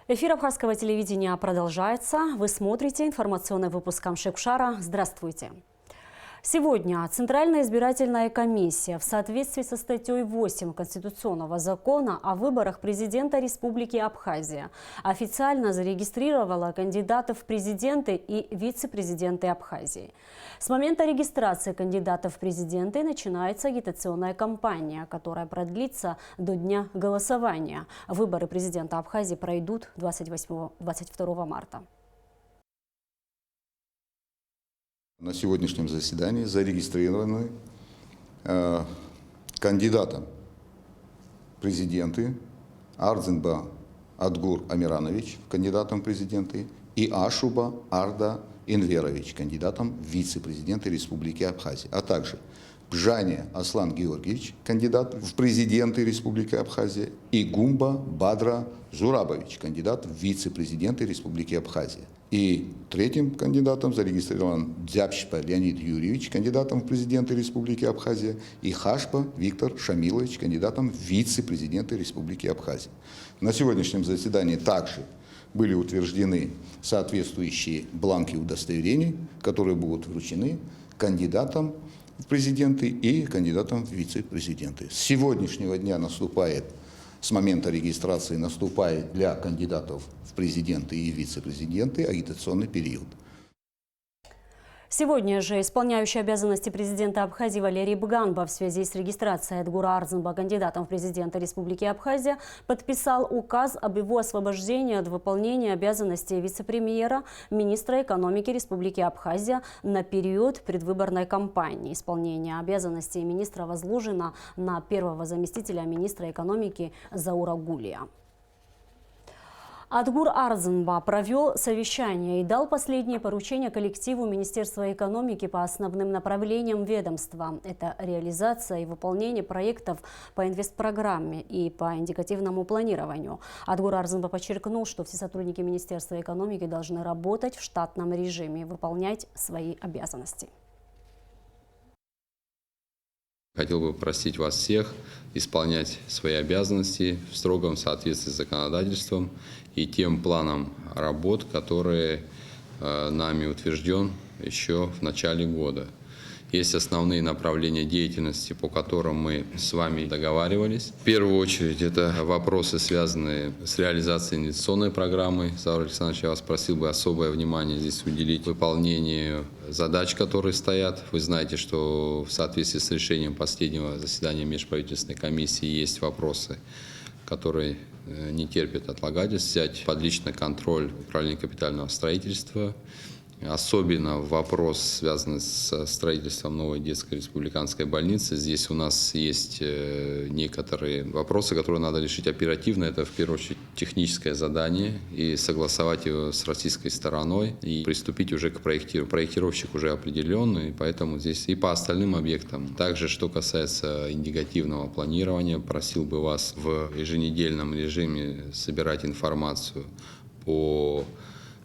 Эфир Абхазского телевидения продолжается. Вы смотрите информационный выпуск Амшекшара. Здравствуйте. Сегодня Центральная избирательная комиссия в соответствии со статьей 8 Конституционного закона о выборах президента Республики Абхазия официально зарегистрировала кандидатов в президенты и вице-президенты Абхазии. С момента регистрации кандидатов в президенты начинается агитационная кампания, которая продлится до дня голосования. Выборы президента Абхазии пройдут 22 марта. На сегодняшнем заседании зарегистрированы кандидатом в президенты Арзынба Адгур Амиранович, кандидатом в президенты, и Ашуба Арда Инверович, кандидатом в вице-президенты Республики Абхазия, а также Бжаня Аслан Георгиевич, кандидат в президенты Республики Абхазия, и Гумба Бадра Зурабович, кандидат в вице-президенты Республики Абхазия. И третьим кандидатом зарегистрирован Дзяпшпа Леонид Юрьевич, кандидатом в президенты Республики Абхазия, и Хашпа Виктор Шамилович, кандидатом в вице-президенты Республики Абхазия. На сегодняшнем заседании также были утверждены соответствующие бланки удостоверений, которые будут вручены кандидатам в президенты и кандидатам в вице-президенты. С сегодняшнего дня с момента регистрации наступает для кандидатов в президенты и вице-президенты агитационный период. Сегодня же исполняющий обязанности президента Абхазии Валерий Бганба в связи с регистрацией Адгура Арзынба кандидатом в президенты Республики Абхазия подписал указ об его освобождении от выполнения обязанностей вице-премьера, министра экономики Республики Абхазия на период предвыборной кампании. Исполнение обязанностей министра возложено на первого заместителя министра экономики Заура Гулия. Адгур Арзынба провел совещание и дал последние поручения коллективу Министерства экономики по основным направлениям ведомства. Это реализация и выполнение проектов по инвестпрограмме и по индикативному планированию. Адгур Арзынба подчеркнул, что все сотрудники Министерства экономики должны работать в штатном режиме и выполнять свои обязанности. Хотел бы просить вас всех исполнять свои обязанности в строгом соответствии с законодательством и тем планом работ, который нами утвержден еще в начале года. Есть основные направления деятельности, по которым мы с вами договаривались. В первую очередь это вопросы, связанные с реализацией инвестиционной программы. Заур Александрович, я вас просил бы особое внимание здесь уделить выполнению задач, которые стоят. Вы знаете, что в соответствии с решением последнего заседания межправительственной комиссии есть вопросы, которые не терпят отлагательств. Взять под личный контроль управление капитального строительства. Особенно вопрос, связанный с строительством новой детской республиканской больницы. Здесь у нас есть некоторые вопросы, которые надо решить оперативно. Это в первую очередь техническое задание и согласовать его с российской стороной и приступить уже к проектированию. Проектировщик уже определенный, поэтому здесь и по остальным объектам. Также, что касается индикативного планирования, просил бы вас в еженедельном режиме собирать информацию по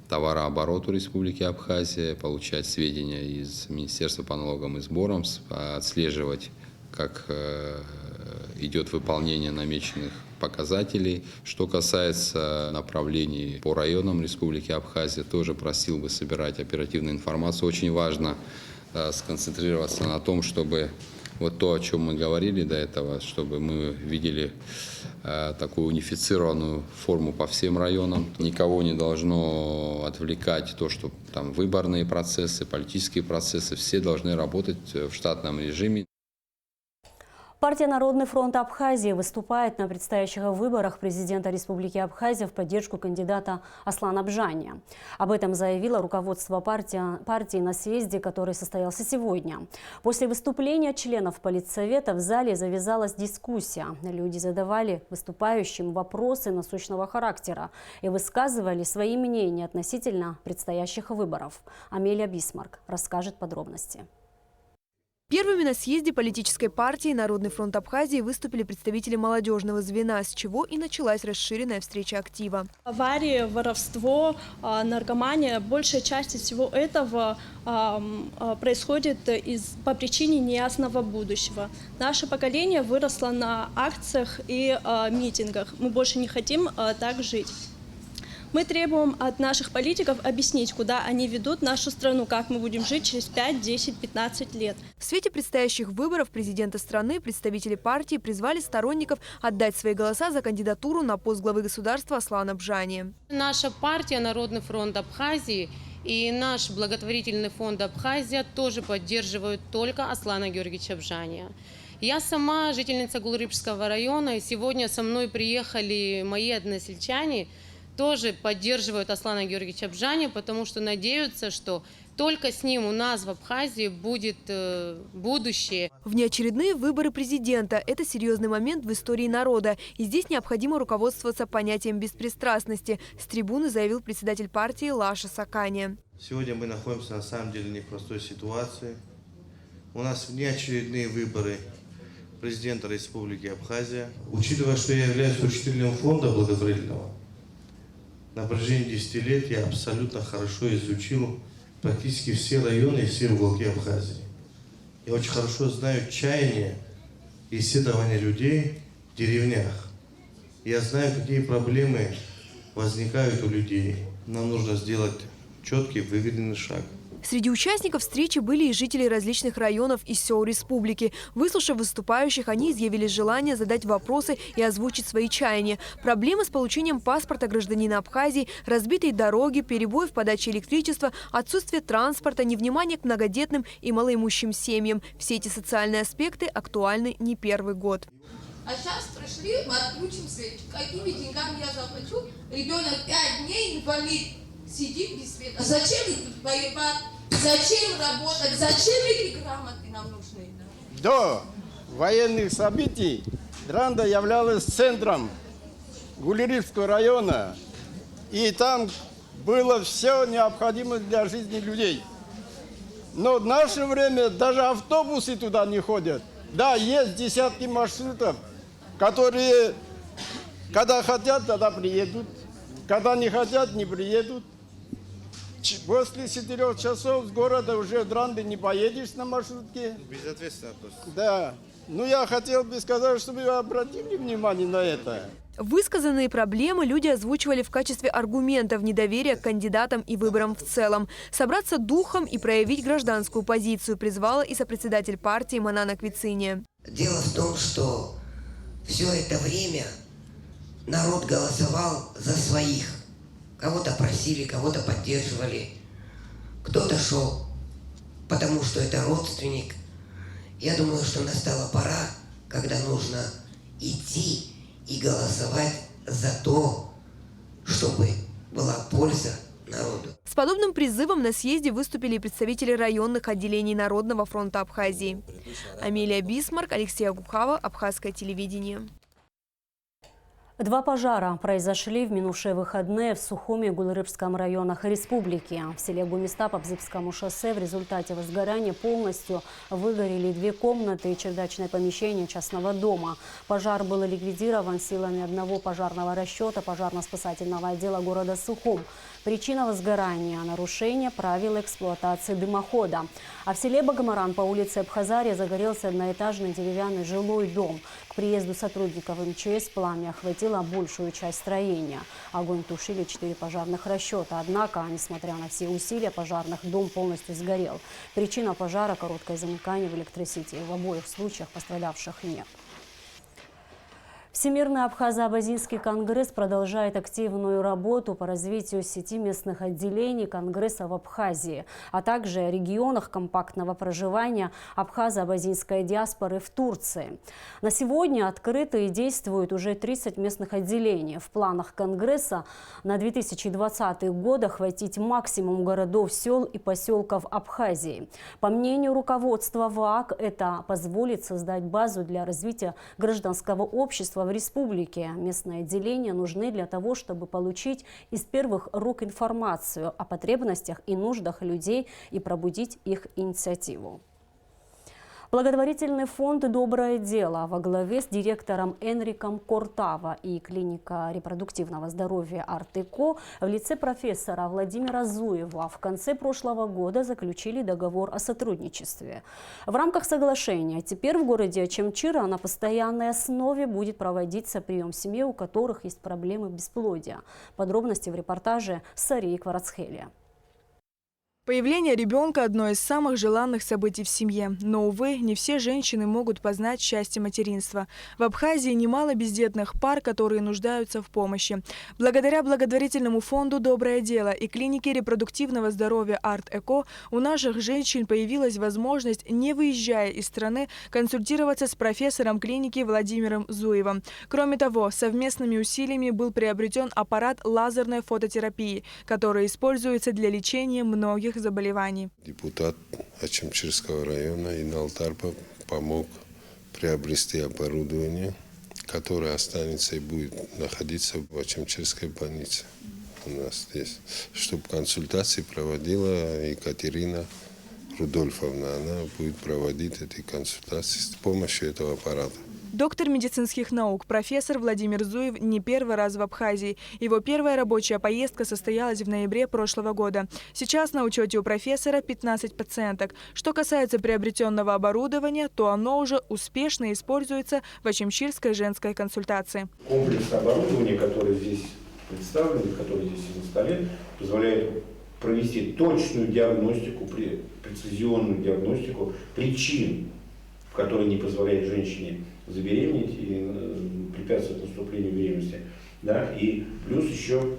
товарообороту Республики Абхазия, получать сведения из Министерства по налогам и сборам, отслеживать, как идет выполнение намеченных показателей. Что касается направлений по районам Республики Абхазия, тоже просил бы собирать оперативную информацию. Очень важно сконцентрироваться на том, чтобы вот то, о чем мы говорили до этого, чтобы мы видели такую унифицированную форму по всем районам. Никого не должно отвлекать то, что там выборные процессы, политические процессы, все должны работать в штатном режиме. Партия «Народный фронт Абхазии» выступает на предстоящих выборах президента Республики Абхазия в поддержку кандидата Аслана Бжаня. Об этом заявило руководство партии на съезде, который состоялся сегодня. После выступления членов политсовета в зале завязалась дискуссия. Люди задавали выступающим вопросы насущного характера и высказывали свои мнения относительно предстоящих выборов. Амелия Бисмарк расскажет подробности. Первыми на съезде политической партии «Народный фронт Абхазии» выступили представители молодежного звена, с чего и началась расширенная встреча актива. Аварии, воровство, наркомания, большая часть всего этого происходит по причине неясного будущего. Наше поколение выросло на акциях и митингах. Мы больше не хотим так жить. Мы требуем от наших политиков объяснить, куда они ведут нашу страну, как мы будем жить через 5, 10, 15 лет. В свете предстоящих выборов президента страны представители партии призвали сторонников отдать свои голоса за кандидатуру на пост главы государства Аслана Бжани. Наша партия «Народный фронт Абхазии» и наш благотворительный фонд «Абхазия» тоже поддерживают только Аслана Георгиевича Бжания. Я сама жительница Гулрыбского района, и сегодня со мной приехали мои односельчане, тоже поддерживают Аслана Георгиевича Бжания, потому что надеются, что только с ним у нас в Абхазии будет будущее. Внеочередные выборы президента – это серьезный момент в истории народа. И здесь необходимо руководствоваться понятием беспристрастности. С трибуны заявил председатель партии Лаша Сакани. Сегодня мы находимся на самом деле в непростой ситуации. У нас внеочередные выборы президента Республики Абхазия. Учитывая, что я являюсь учредителем фонда благотворительного, на протяжении 10 лет я абсолютно хорошо изучил практически все районы и все уголки Абхазии. Я очень хорошо знаю чаяние и исследования людей в деревнях. Я знаю, какие проблемы возникают у людей. Нам нужно сделать четкий, выверенный шаг. Среди участников встречи были и жители различных районов и сел республики. Выслушав выступающих, они изъявили желание задать вопросы и озвучить свои чаяния. Проблемы с получением паспорта гражданина Абхазии, разбитые дороги, перебои в подаче электричества, отсутствие транспорта, невнимание к многодетным и малоимущим семьям. Все эти социальные аспекты актуальны не первый год. А сейчас пришли, мы отключим свет. Какими деньгами я заплачу? Ребенок 5 дней инвалид. Сидит без света. Зачем воевать? Зачем работать? Зачем эти грамоты нам нужны? До военных событий Дранда являлась центром Гулерибского района. И там было все необходимое для жизни людей. Но в наше время даже автобусы туда не ходят. Да, есть десятки маршрутов, которые, когда хотят, тогда приедут. Когда не хотят, не приедут. После 4 часов с города уже в Дранды не поедешь на маршрутке. Безответственно просто. Да. Ну, я хотел бы сказать, чтобы вы обратили внимание на это. Высказанные проблемы люди озвучивали в качестве аргументов недоверия к кандидатам и выборам в целом. Собраться духом и проявить гражданскую позицию призвала и сопредседатель партии Манана Квицини. Дело в том, что все это время народ голосовал за своих. Кого-то просили, кого-то поддерживали. Кто-то шел, потому что это родственник. Я думаю, что настала пора, когда нужно идти и голосовать за то, чтобы была польза народу. С подобным призывом на съезде выступили и представители районных отделений Народного фронта Абхазии. Амелия Бисмарк, Алексей Агухава, Абхазское телевидение. 2 пожара произошли в минувшие выходные в Сухуме и Гулрыбском районах республики. В селе Гумиста по Бзыбскому шоссе в результате возгорания полностью выгорели 2 комнаты и чердачное помещение частного дома. Пожар был ликвидирован силами одного пожарного расчета пожарно-спасательного отдела города Сухум. Причина возгорания – нарушение правил эксплуатации дымохода. А в селе Багамаран по улице Абхазария загорелся одноэтажный деревянный жилой дом. К приезду сотрудников МЧС пламя охватило большую часть строения. Огонь тушили 4 пожарных расчета. Однако, несмотря на все усилия пожарных, дом полностью сгорел. Причина пожара – короткое замыкание в электросети. В обоих случаях пострадавших нет. Всемирный Абхазо-Абазинский конгресс продолжает активную работу по развитию сети местных отделений Конгресса в Абхазии, а также регионах компактного проживания абхазо-абазинской диаспоры в Турции. На сегодня открыты и действуют уже 30 местных отделений. В планах Конгресса на 2020 год охватить максимум городов, сел и поселков Абхазии. По мнению руководства ВААК, это позволит создать базу для развития гражданского общества в республике. Местные отделения нужны для того, чтобы получить из первых рук информацию о потребностях и нуждах людей и пробудить их инициативу. Благотворительный фонд «Доброе дело» во главе с директором Энриком Кортава и клиника репродуктивного здоровья «Арт-Эко» в лице профессора Владимира Зуева в конце прошлого года заключили договор о сотрудничестве. В рамках соглашения теперь в городе Очамчира на постоянной основе будет проводиться прием семей, у которых есть проблемы бесплодия. Подробности в репортаже Сарии Кварацхелия. Появление ребенка – одно из самых желанных событий в семье. Но, увы, не все женщины могут познать счастье материнства. В Абхазии немало бездетных пар, которые нуждаются в помощи. Благодаря благотворительному фонду «Доброе дело» и клинике репродуктивного здоровья «Арт-Эко» у наших женщин появилась возможность, не выезжая из страны, консультироваться с профессором клиники Владимиром Зуевым. Кроме того, совместными усилиями был приобретен аппарат лазерной фототерапии, который используется для лечения многих заболеваний. Депутат Очамчирского района Инал Тарпа помог приобрести оборудование, которое останется и будет находиться в Очамчирской больнице у нас здесь, чтобы консультации проводила Екатерина Рудольфовна. Она будет проводить эти консультации с помощью этого аппарата. Доктор медицинских наук, профессор Владимир Зуев не первый раз в Абхазии. Его первая рабочая поездка состоялась в ноябре прошлого года. Сейчас на учете у профессора 15 пациенток. Что касается приобретенного оборудования, то оно уже успешно используется в Очамчирской женской консультации. Комплекс оборудования, который здесь представлен, который здесь на столе, позволяет провести точную диагностику, прецизионную диагностику причин, которые не позволяют женщине забеременеть и препятствует наступлению беременности. Да? И плюс еще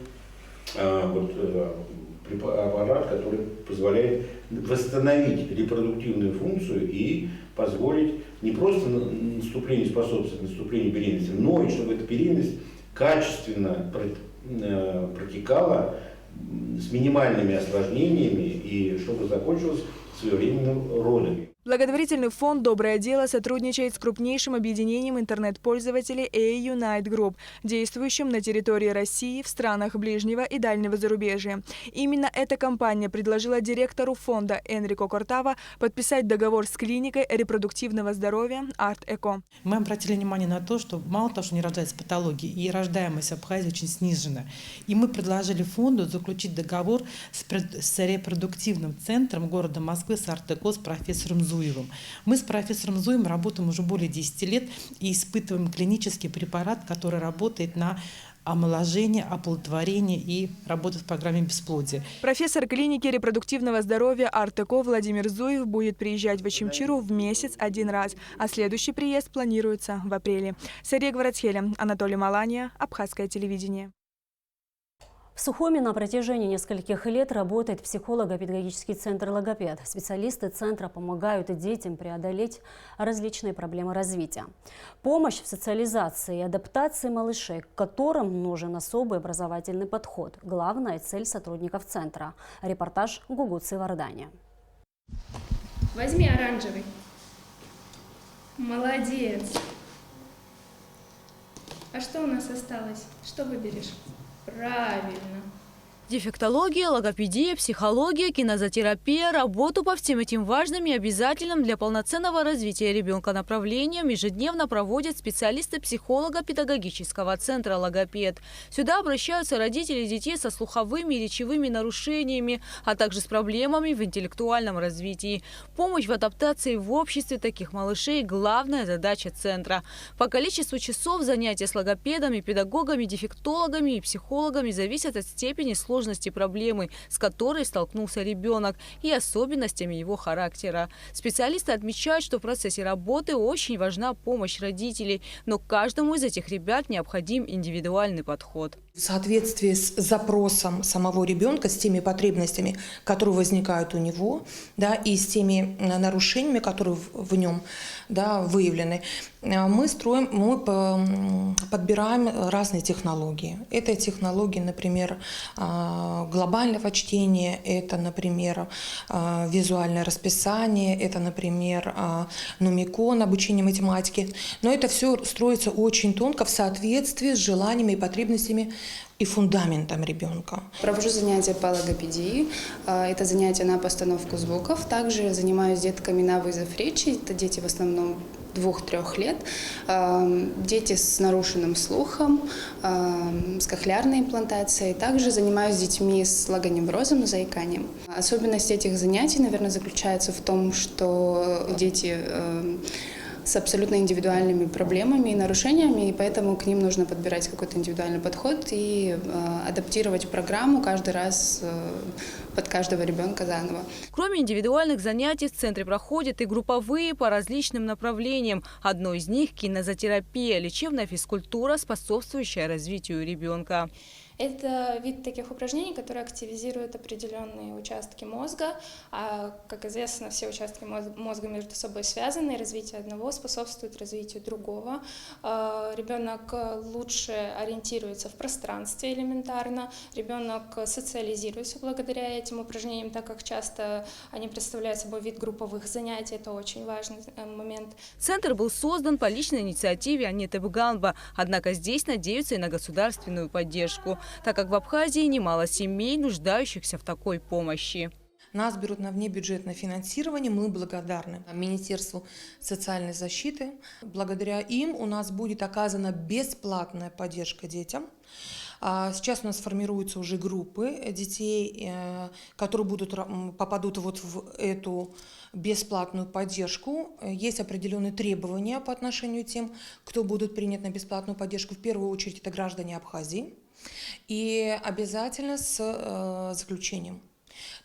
аппарат, который позволяет восстановить репродуктивную функцию и позволить не просто способствовать наступлению беременности, но и чтобы эта беременность качественно протекала с минимальными осложнениями и чтобы закончилась своевременными родами. Благотворительный фонд «Доброе дело» сотрудничает с крупнейшим объединением интернет-пользователей A-Unite Group, действующим на территории России, в странах ближнего и дальнего зарубежья. Именно эта компания предложила директору фонда Энрико Кортава подписать договор с клиникой репродуктивного здоровья «Арт-Эко». Мы обратили внимание на то, что мало того, что не рождается патологии, и рождаемость в Абхазии очень снижена. И мы предложили фонду заключить договор с репродуктивным центром города Москвы, с «Арт-Эко», с профессором Зуевым. Мы с профессором Зуевым работаем уже более 10 лет и испытываем клинический препарат, который работает на омоложение, оплодотворение и работает в программе бесплодия. Профессор клиники репродуктивного здоровья «Арт-Эко» Владимир Зуев будет приезжать в Очамчиру в месяц один раз, а следующий приезд планируется в апреле. Сария Кварацхелия, Анатолий Маланья, Абхазское телевидение. В Сухуми на протяжении нескольких лет работает психолого-педагогический центр «Логопед». Специалисты центра помогают детям преодолеть различные проблемы развития. Помощь в социализации и адаптации малышей, к которым нужен особый образовательный подход. Главная цель сотрудников центра. Репортаж Гугуцы Вардани. Возьми оранжевый. Молодец. А что у нас осталось? Что выберешь? Правильно. Дефектология, логопедия, психология, кинезотерапия, работу по всем этим важным и обязательным для полноценного развития ребенка направлениям ежедневно проводят специалисты психолого-педагогического центра «Логопед». Сюда обращаются родители детей со слуховыми и речевыми нарушениями, а также с проблемами в интеллектуальном развитии. Помощь в адаптации в обществе таких малышей – главная задача центра. По количеству часов занятия с логопедами, педагогами, дефектологами и психологами зависят от степени сложности проблемы, с которой столкнулся ребенок, и особенностями его характера. Специалисты отмечают, что в процессе работы очень важна помощь родителей, но каждому из этих ребят необходим индивидуальный подход. В соответствии с запросом самого ребенка, с теми потребностями, которые возникают у него, да, и с теми нарушениями, которые в нем, да, выявлены, мы подбираем разные технологии. Это технологии, например, глобального чтения, это, например, визуальное расписание, это, например, нумикон, обучение математике. Но это все строится очень тонко в соответствии с желаниями и потребностями и фундаментом ребенка. Провожу занятия по логопедии. Это занятия на постановку звуков. Также занимаюсь с детками на вызов речи. Это дети в основном 2-3 лет. Дети с нарушенным слухом, с кохлеарной имплантацией. Также занимаюсь с детьми с логоневрозом, заиканием. Особенность этих занятий, наверное, заключается в том, что дети с абсолютно индивидуальными проблемами и нарушениями, и поэтому к ним нужно подбирать какой-то индивидуальный подход и адаптировать программу каждый раз под каждого ребенка заново. Кроме индивидуальных занятий, в центре проходят и групповые по различным направлениям. Одно из них – кинезотерапия, лечебная физкультура, способствующая развитию ребенка. Это вид таких упражнений, которые активизируют определенные участки мозга. А, как известно, все участки мозга между собой связаны, и развитие одного способствует развитию другого. Ребенок лучше ориентируется в пространстве элементарно, ребенок социализируется благодаря этим упражнениям, так как часто они представляют собой вид групповых занятий, это очень важный момент. Центр был создан по личной инициативе Анеты Буганба, однако здесь надеются и на государственную поддержку, так как в Абхазии немало семей, нуждающихся в такой помощи. Нас берут на внебюджетное финансирование, мы благодарны Министерству социальной защиты. Благодаря им у нас будет оказана бесплатная поддержка детям. Сейчас у нас формируются уже группы детей, которые попадут вот в эту бесплатную поддержку. Есть определенные требования по отношению к тем, кто будут принят на бесплатную поддержку. В первую очередь это граждане Абхазии. И обязательно с заключением.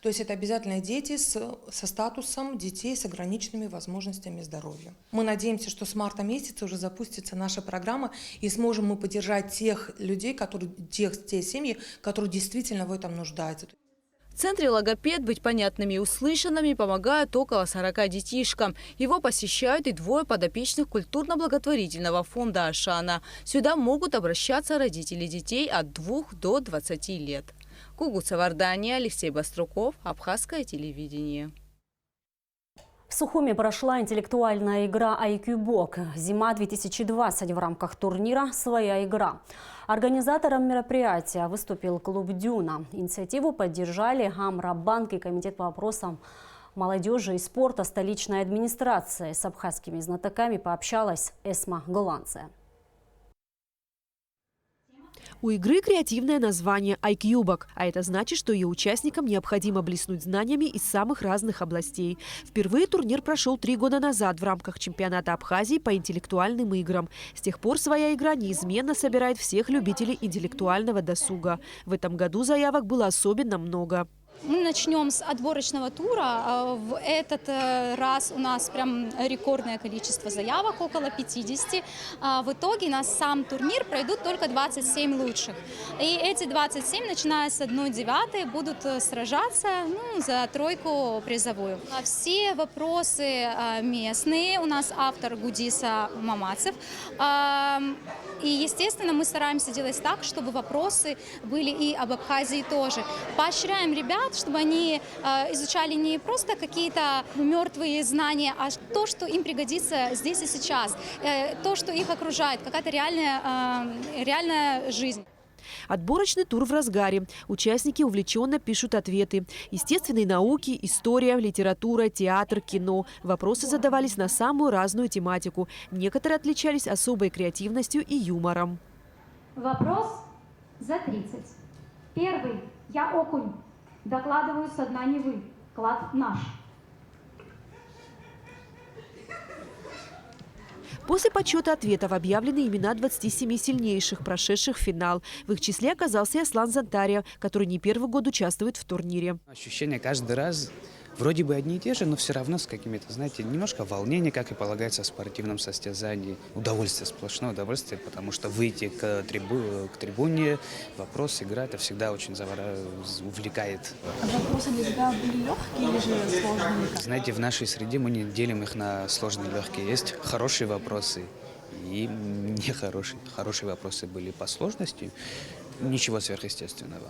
То есть это обязательно дети со статусом детей с ограниченными возможностями здоровья. Мы надеемся, что с марта месяца уже запустится наша программа, и сможем мы поддержать тех людей, те семьи, которые действительно в этом нуждаются. В центре логопед быть понятными и услышанными помогают около 40 детишкам. Его посещают и 2 подопечных культурно-благотворительного фонда «Ашана». Сюда могут обращаться родители детей от 2 до 20 лет. Кугут Савардания, Алексей Баструков, Абхазское телевидение. В Сухуми прошла интеллектуальная игра IQ-бок. Зима 2020 в рамках турнира «Своя игра». Организатором мероприятия выступил клуб «Дюна». Инициативу поддержали Амрабанк и Комитет по вопросам молодежи и спорта столичной администрации. С абхазскими знатоками пообщалась Эсма Голландция. У игры креативное название «Айкьюбок», а это значит, что ее участникам необходимо блеснуть знаниями из самых разных областей. Впервые турнир прошел 3 года назад в рамках чемпионата Абхазии по интеллектуальным играм. С тех пор «Своя игра» неизменно собирает всех любителей интеллектуального досуга. В этом году заявок было особенно много. Мы начнем с отборочного тура. В этот раз у нас прям рекордное количество заявок, около 50. В итоге на сам турнир пройдут только 27 лучших. И эти 27, начиная с 1/9, будут сражаться за 3 призовую. Все вопросы местные. У нас автор Гудиса Мамацев. И, естественно, мы стараемся делать так, чтобы вопросы были и об Абхазии тоже. Поощряем ребят, чтобы они изучали не просто какие-то мертвые знания, а то, что им пригодится здесь и сейчас, то, что их окружает, какая-то реальная жизнь. Отборочный тур в разгаре. Участники увлеченно пишут ответы. Естественные науки, история, литература, театр, кино. Вопросы задавались на самую разную тематику. Некоторые отличались особой креативностью и юмором. Вопрос за 30. Первый. Я окунь. Докладываю со дна Невы. Клад наш. После подсчета ответов объявлены имена 27 сильнейших, прошедших финал. В их числе оказался и Аслан Зантария, который не первый год участвует в турнире. Ощущения каждый раз вроде бы одни и те же, но все равно с какими-то, знаете, немножко волнения, как и полагается в спортивном состязании. Удовольствие, сплошное удовольствие, потому что выйти к трибуне, вопрос, игра, это всегда очень увлекает. А вопросы для тебя были легкие или же сложные? Знаете, в нашей среде мы не делим их на сложные и легкие. Есть хорошие вопросы и нехорошие. Хорошие вопросы были по сложности, ничего сверхъестественного.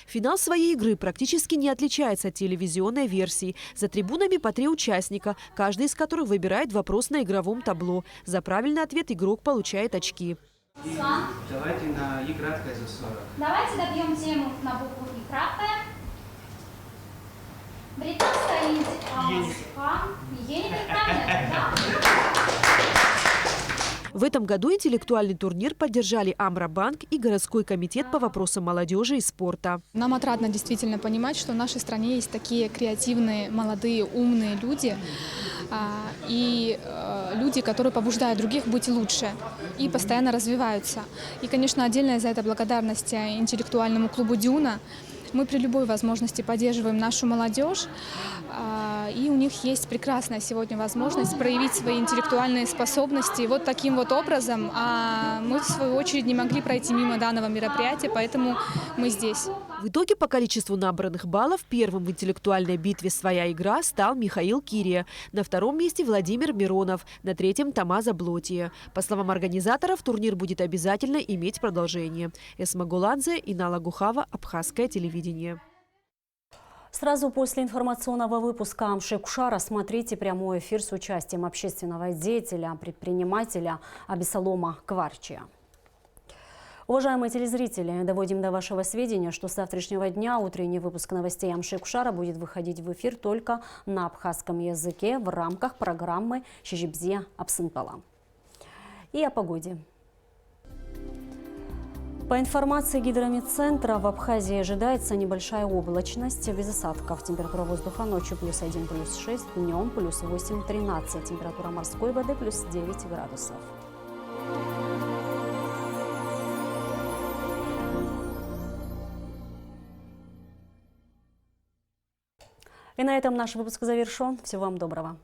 Финал своей игры практически не отличается от телевизионной версии. За трибунами по 3 участника, каждый из которых выбирает вопрос на игровом табло. За правильный ответ игрок получает очки. Давайте на «и» краткое за 40. Давайте добьем тему на букву «и» краткое. Британская Енифер, правильно? Да? В этом году интеллектуальный турнир поддержали Амробанк и городской комитет по вопросам молодежи и спорта. Нам отрадно действительно понимать, что в нашей стране есть такие креативные, молодые, умные люди. И люди, которые побуждают других быть лучше и постоянно развиваются. И, конечно, отдельная за это благодарность интеллектуальному клубу «Дюна». Мы при любой возможности поддерживаем нашу молодежь, и у них есть прекрасная сегодня возможность проявить свои интеллектуальные способности вот таким вот образом. А мы, в свою очередь, не могли пройти мимо данного мероприятия, поэтому мы здесь. В итоге по количеству набранных баллов первым в интеллектуальной битве «Своя игра» стал Михаил Кирия. На втором месте Владимир Миронов, на третьем Тамаза Блотия. По словам организаторов, турнир будет обязательно иметь продолжение. Эсма Гуладзе, Инала Гухава, Абхазское телевидение. Сразу после информационного выпуска Амшекушара смотрите прямой эфир с участием общественного деятеля, предпринимателя Абисалома Кварчия. Уважаемые телезрители, доводим до вашего сведения, что с завтрашнего дня утренний выпуск новостей Амшекушара будет выходить в эфир только на абхазском языке в рамках программы «Шижибзе Апсынпала». И о погоде. По информации гидрометцентра, в Абхазии ожидается небольшая облачность, без осадков. Температура воздуха ночью +1, +6, днем +8, 13. Температура морской воды +9 градусов. И на этом наш выпуск завершен. Всего вам доброго.